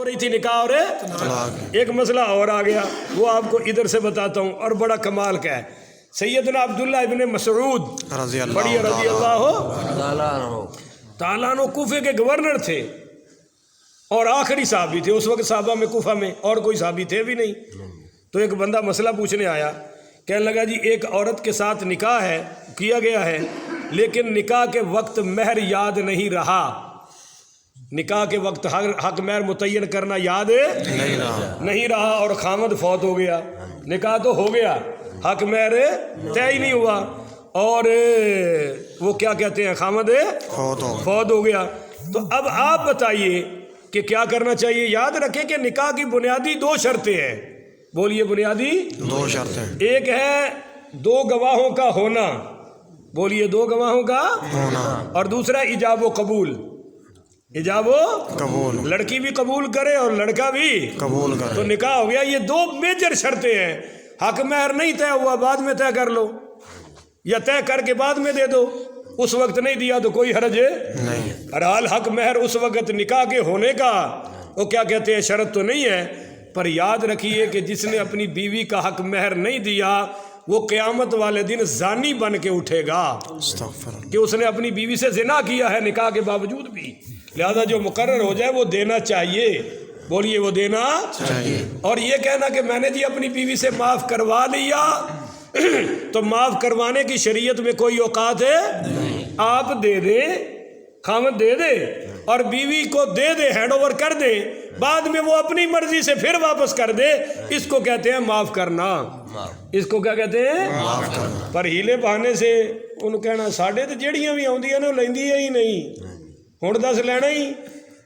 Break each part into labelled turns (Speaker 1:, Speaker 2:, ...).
Speaker 1: ہو رہی تھی نکاح اور ایک مسئلہ اور آ گیا، وہ آپ کو ادھر سے بتاتا ہوں اور بڑا کمال کا ہے۔ سیدنا عبداللہ ابن مسعود رضی اللہ تعالیٰ عنہ کوفے کے گورنر تھے اور آخری صحابی تھے اس وقت صحابہ میں، کوفہ میں اور کوئی صحابی تھے بھی نہیں۔ تو ایک بندہ مسئلہ پوچھنے آیا، کہنے لگا جی ایک عورت کے ساتھ نکاح ہے، کیا گیا ہے، لیکن نکاح کے وقت مہر یاد نہیں رہا، نکاح کے وقت حق مہر متعین کرنا یاد نہیں رہا اور خامد فوت ہو گیا، نکاح تو ہو گیا، حق مہر طے ہی نہیں ہوا، اور وہ کیا کہتے ہیں خامد فوت ہو گیا۔ تو اب آپ بتائیے کہ کیا کرنا چاہیے؟ یاد رکھیں کہ نکاح کی بنیادی دو شرطیں ہیں، بولیے بنیادی
Speaker 2: دو شرطیں،
Speaker 1: ایک ہے دو گواہوں کا ہونا، بولیے دو گواہوں کا
Speaker 2: ہونا،
Speaker 1: اور دوسرا ایجاب و قبول، ایجاب و
Speaker 2: قبول،
Speaker 1: لڑکی بھی قبول کرے اور لڑکا بھی
Speaker 2: قبول
Speaker 1: تو
Speaker 2: کرے۔
Speaker 1: نکاح ہو گیا۔ یہ دو میجر شرطیں ہیں، حق مہر نہیں طے ہوا بعد میں طے کر لو، یا طے کر کے بعد میں دے دو، اس وقت نہیں دیا تو کوئی حرج
Speaker 2: نہیں۔
Speaker 1: بہرحال حق مہر اس وقت نکاح کے ہونے کا وہ کیا کہتے ہیں شرط تو نہیں ہے، پر یاد رکھیے کہ جس نے اپنی بیوی کا حق مہر نہیں دیا وہ قیامت والے دن زانی بن کے اٹھے گا
Speaker 2: استغفر اللہ۔
Speaker 1: کہ اس نے اپنی بیوی سے زنا کیا ہے نکاح کے باوجود بھی، لہذا جو مقرر ہو جائے وہ دینا چاہیے، بولیے وہ دینا
Speaker 2: چاہیے۔
Speaker 1: اور یہ کہنا کہ میں نے جی اپنی بیوی سے معاف کروا لیا تو معاف کروانے کی شریعت میں کوئی اوقات ہے؟ آپ دے دیں، خامد دے دے اور بیوی کو دے دے، ہینڈ اوور کر دے، بعد میں وہ اپنی مرضی سے پھر واپس کر دے، اس کو کہتے ہیں معاف کرنا، اس کو کیا کہتے ہیں معاف کرنا۔ پر ہیلے بہانے سے انہوں کہنا ساڈے تو جیڑیاں بھی آؤندیاں نے وہ لیندی ہی نہیں، ہن دس لینا ہی،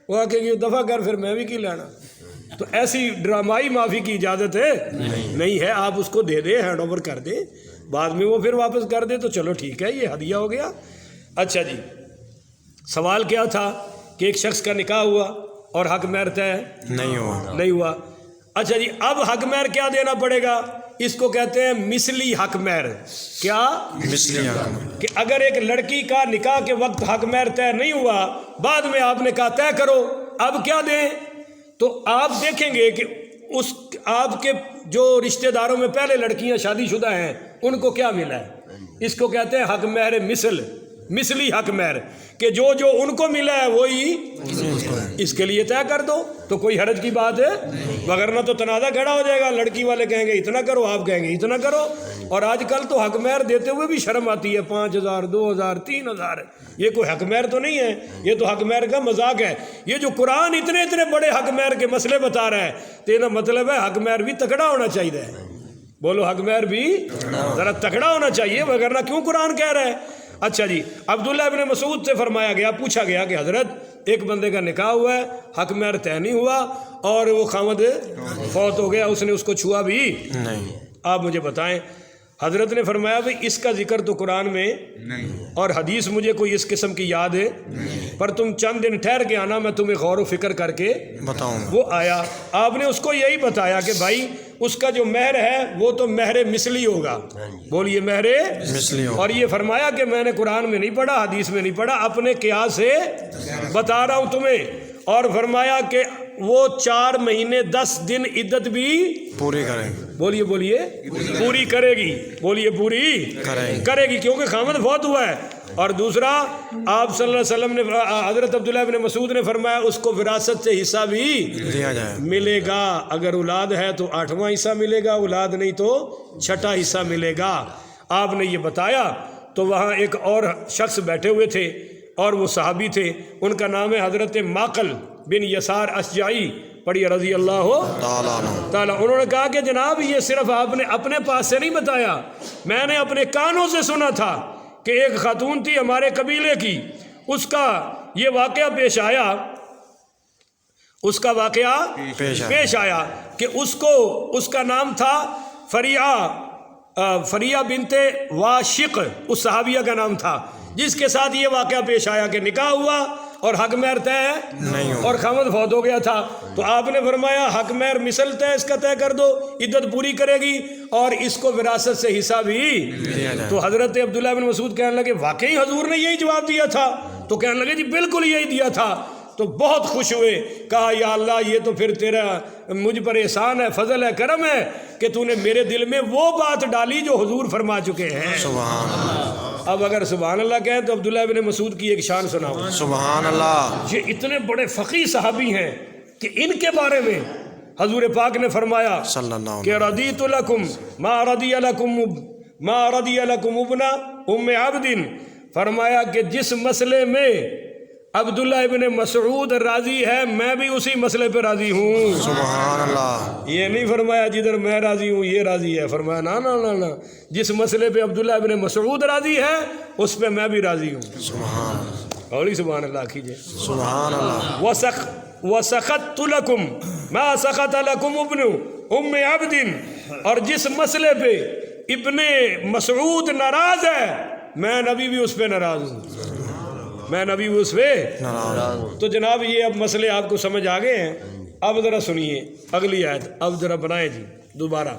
Speaker 1: وہ آکے کہ دفعہ کر پھر میں بھی کی لینا۔ تو ایسی ڈرامائی معافی کی اجازت ہے نہیں ہے، آپ اس کو دے دے، ہینڈ اوور کر دے، بعد میں وہ پھر واپس کر دے تو چلو ٹھیک ہے، یہ ہدیہ ہو گیا۔ اچھا جی، سوال کیا تھا کہ ایک شخص کا نکاح ہوا اور حق مہر طے نہیں ہوا۔ اچھا جی، اب حق مہر کیا دینا پڑے گا؟ اس کو کہتے ہیں مثلی حق مہر۔ کیا؟
Speaker 2: مثلی حق مہر،
Speaker 1: کہ اگر ایک لڑکی کا نکاح کے وقت حق مہر طے نہیں ہوا، بعد میں آپ نے کہا طے کرو اب کیا دیں، تو آپ دیکھیں گے کہ اس آپ کے جو رشتہ داروں میں پہلے لڑکیاں شادی شدہ ہیں ان کو کیا ملا ہے، اس کو کہتے ہیں حق مہر مثلی حق مہر، کہ جو جو ان کو ملا ہے وہی اس کے لیے طے کر دو، تو کوئی حرج کی بات ہے، وگرنہ تو تنازع کھڑا ہو جائے گا، لڑکی والے کہیں گے اتنا کرو، آپ کہیں گے اتنا کرو، اور آج کل تو حق مہر دیتے ہوئے بھی شرم آتی ہے، 5000 2000 3000، یہ کوئی حق مہر تو نہیں ہے، یہ تو حق مہر کا مذاق ہے۔ یہ جو قرآن اتنے بڑے حق مہر کے مسئلے بتا رہا ہے تو یہ مطلب ہے حق مہر بھی تکڑا ہونا چاہیے، بولو حق مہر بھی ذرا تکڑا ہونا چاہیے، وگرنہ کیوں قرآن کہہ رہا ہے۔ اچھا جی، عبداللہ ابن مسعود سے فرمایا گیا، پوچھا گیا کہ حضرت ایک بندے کا نکاح ہوا ہے، حق مہر طے نہیں ہوا اور وہ خامد فوت ہو گیا، اس نے اس کو چھوا بھی
Speaker 2: نہیں،
Speaker 1: آپ مجھے بتائیں۔ حضرت نے فرمایا بھئی اس کا ذکر تو قرآن میں اور حدیث مجھے کوئی اس قسم کی یاد ہے، پر تم چند دن ٹھہر کے آنا، میں تمہیں غور و فکر کر کے
Speaker 2: بتاؤں گا۔
Speaker 1: وہ آیا، آپ نے اس کو یہی بتایا کہ بھائی اس کا جو مہر ہے وہ تو مہر مثلی ہوگا، بولیے مہر
Speaker 2: مثلی ہو،
Speaker 1: اور یہ فرمایا کہ میں نے قرآن میں نہیں پڑھا، حدیث میں نہیں پڑھا، اپنے قیاس سے بتا رہا ہوں تمہیں، اور فرمایا کہ وہ 4 مہینے 10 دن عدت بھی
Speaker 2: پوری کریں،
Speaker 1: بولیے پوری کرے گی، بولیے پوری کرے گی، کیونکہ خامد فوت ہوا ہے۔ اور دوسرا آپ صلی اللہ علیہ وسلم نے، حضرت عبداللہ ابن مسعود نے فرمایا اس کو وراثت سے حصہ بھی
Speaker 2: دیا جائے،
Speaker 1: ملے گا، اگر اولاد ہے تو 8واں حصہ ملے گا، اولاد نہیں تو 6واں حصہ ملے گا۔ آپ نے یہ بتایا تو وہاں ایک اور شخص بیٹھے ہوئے تھے اور وہ صحابی تھے، ان کا نام ہے حضرت معقل بن یسار اشجعی، پڑھیے رضی اللہ تعالیٰ۔ انہوں نے کہا کہ جناب یہ صرف آپ نے اپنے پاس سے نہیں بتایا، میں نے اپنے کانوں سے سنا تھا کہ ایک خاتون تھی ہمارے قبیلے کی، اس کا یہ واقعہ پیش آیا، اس کا واقعہ پیش آیا کہ اس کا نام تھا فریہ بنت واشق، اس صحابیہ کا نام تھا جس کے ساتھ یہ واقعہ پیش آیا کہ نکاح ہوا اور حق مہر طے نہیں اور خامد فوت ہو گیا تھا، تو آپ نے فرمایا حق مہر مثل طے، اس کا طے کر دو، عدت پوری کرے گی اور اس کو وراثت سے حصہ بھی۔ تو حضرت عبداللہ بن مسعود کہنے لگے واقعی حضور نے یہی جواب دیا تھا؟ تو کہنے لگے جی بالکل یہی دیا تھا۔ تو بہت خوش ہوئے، کہا یا اللہ یہ تو پھر تیرا مجھ پر احسان ہے، فضل ہے، کرم ہے کہ تو نے میرے دل میں وہ بات ڈالی جو حضور فرما چکے ہیں۔
Speaker 2: سبحان اللہ،
Speaker 1: اب اگر سبحان اللہ کہیں تو عبداللہ ابن مسعود کی ایک شان سناؤ۔
Speaker 2: سبحان اللہ،
Speaker 1: یہ اتنے بڑے فقیہ صحابی ہیں کہ ان کے بارے میں حضور پاک نے فرمایا
Speaker 2: صلی اللہ
Speaker 1: کہ
Speaker 2: علیہ
Speaker 1: رضیت لکم ما رضی لکم ابن ام عبد، فرمایا کہ جس مسئلے میں عبداللہ ابن مسعود راضی ہے میں بھی اسی مسئلے پہ راضی ہوں۔
Speaker 2: سبحان اللہ،
Speaker 1: یہ نہیں فرمایا جدھر میں راضی ہوں یہ راضی ہے، فرمایا نا نا نا نا، جس مسئلے پہ عبداللہ ابن مسعود راضی ہے اس پہ میں بھی راضی ہوں۔
Speaker 2: سبحان اللہ،
Speaker 1: اولی سبحان اللہ کیجئے۔
Speaker 2: سبحان اللہ،
Speaker 1: وَسَخَطْتُ لَكُمْ مَا سَخَطَ لَكُمْ ابن ام عبد، اور جس مسئلے پہ ابن مسعود ناراض ہے میں نبی بھی اس پہ ناراض ہوں، میں نبی بھی اس پہ
Speaker 2: ناراض ہوں۔
Speaker 1: تو جناب یہ اب مسئلے آپ کو سمجھ آ گئے ہیں۔ اب ذرا سنیے اگلی آیت، اب ذرا بنائیں جی دوبارہ۔